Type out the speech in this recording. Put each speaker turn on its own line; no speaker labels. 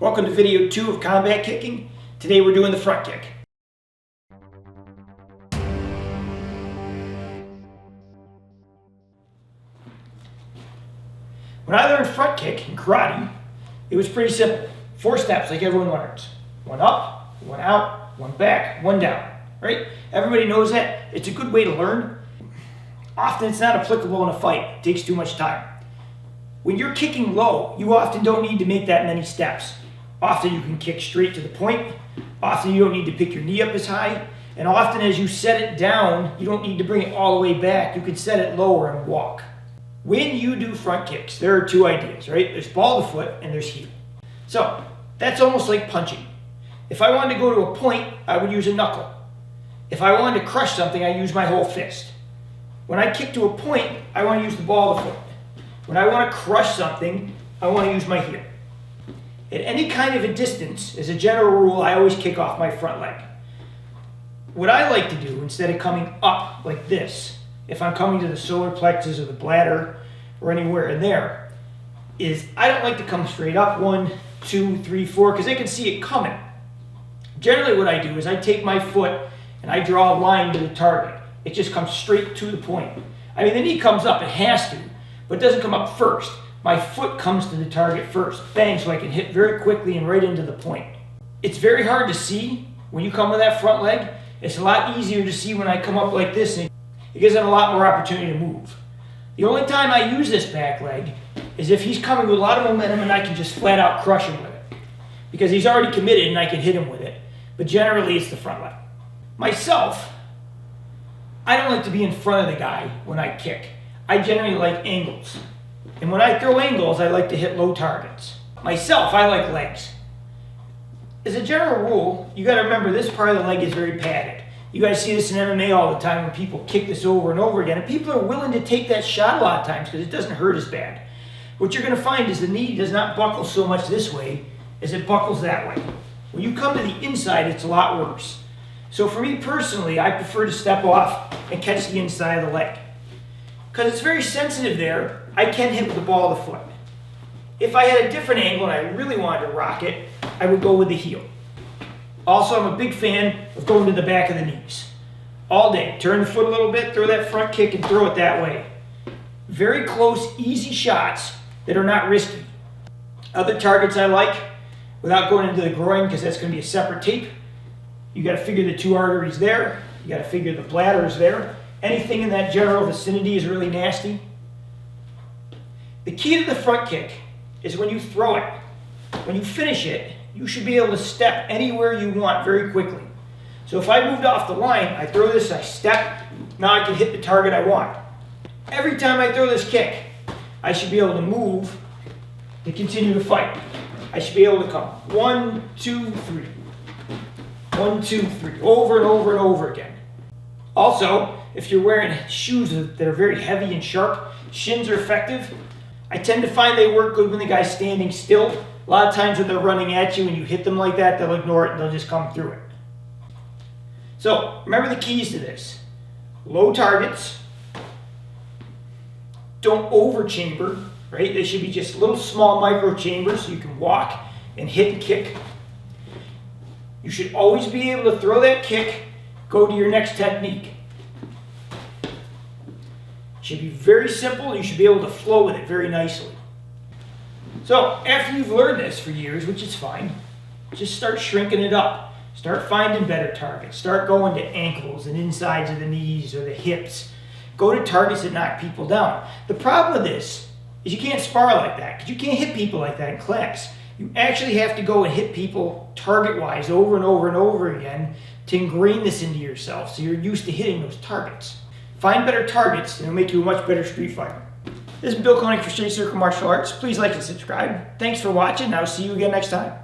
Welcome to video 2 of combat kicking. Today we're doing the front kick. When I learned front kick in karate, it was pretty simple. 4 steps like everyone learns. 1 up, 1 out, 1 back, 1 down, right? Everybody knows that. It's a good way to learn. Often it's not applicable in a fight. It takes too much time. When you're kicking low, you often don't need to make that many steps. Often you can kick straight to the point. Often you don't need to pick your knee up as high. And often as you set it down, you don't need to bring it all the way back. You can set it lower and walk. When you do front kicks, there are 2 ideas, right? There's ball to foot and there's heel. So that's almost like punching. If I wanted to go to a point, I would use a knuckle. If I wanted to crush something, I use my whole fist. When I kick to a point, I want to use the ball to foot. When I want to crush something, I want to use my heel. At any kind of a distance, as a general rule, I always kick off my front leg. What I like to do, instead of coming up like this, if I'm coming to the solar plexus or the bladder or anywhere in there, is I don't like to come straight up 1, 2, 3, 4, because I can see it coming. Generally what I do is I take my foot and I draw a line to the target. It just comes straight to the point. I mean, the knee comes up, it has to, but it doesn't come up first. My foot comes to the target first, bang, so I can hit very quickly and right into the point. It's very hard to see when you come with that front leg. It's a lot easier to see when I come up like this, and it gives them a lot more opportunity to move. The only time I use this back leg is if he's coming with a lot of momentum and I can just flat out crush him with it. Because he's already committed and I can hit him with it. But generally it's the front leg. Myself, I don't like to be in front of the guy when I kick. I generally like angles. And when I throw angles, I like to hit low targets. Myself, I like legs. As a general rule, you gotta remember this part of the leg is very padded. You guys see this in MMA all the time when people kick this over and over again, and people are willing to take that shot a lot of times because it doesn't hurt as bad. What you're gonna find is the knee does not buckle so much this way as it buckles that way. When you come to the inside, it's a lot worse. So for me personally, I prefer to step off and catch the inside of the leg. Because it's very sensitive there, I can hit with the ball of the foot. If I had a different angle and I really wanted to rock it, I would go with the heel. Also, I'm a big fan of going to the back of the knees. All day. Turn the foot a little bit, throw that front kick and throw it that way. Very close, easy shots that are not risky. Other targets I like, without going into the groin because that's going to be a separate tape, you got to figure the 2 arteries there. You got to figure the bladder is there. Anything in that general vicinity is really nasty. The key to the front kick is when you throw it. When you finish it, you should be able to step anywhere you want very quickly. So if I moved off the line, I throw this, I step, now I can hit the target I want. Every time I throw this kick, I should be able to move to continue to fight. I should be able to come 1, 2, 3. 1, 2, 3, over and over and over again. Also, if you're wearing shoes that are very heavy and sharp, shins are effective. I tend to find they work good when the guy's standing still. A lot of times when they're running at you and you hit them like that, they'll ignore it and they'll just come through it. So, remember the keys to this. Low targets. Don't over chamber, right? They should be just little small micro chambers so you can walk and hit and kick. You should always be able to throw that kick, go to your next technique. It should be very simple. You should be able to flow with it very nicely. So after you've learned this for years, which is fine, just start shrinking it up. Start finding better targets. Start going to ankles and insides of the knees or the hips. Go to targets that knock people down. The problem with this is you can't spar like that because you can't hit people like that in class. You actually have to go and hit people target-wise over and over and over again to ingrain this into yourself so you're used to hitting those targets. Find better targets and it'll make you a much better street fighter. This is Bill Koenig for Straight Circle Martial Arts. Please like and subscribe. Thanks for watching and I'll see you again next time.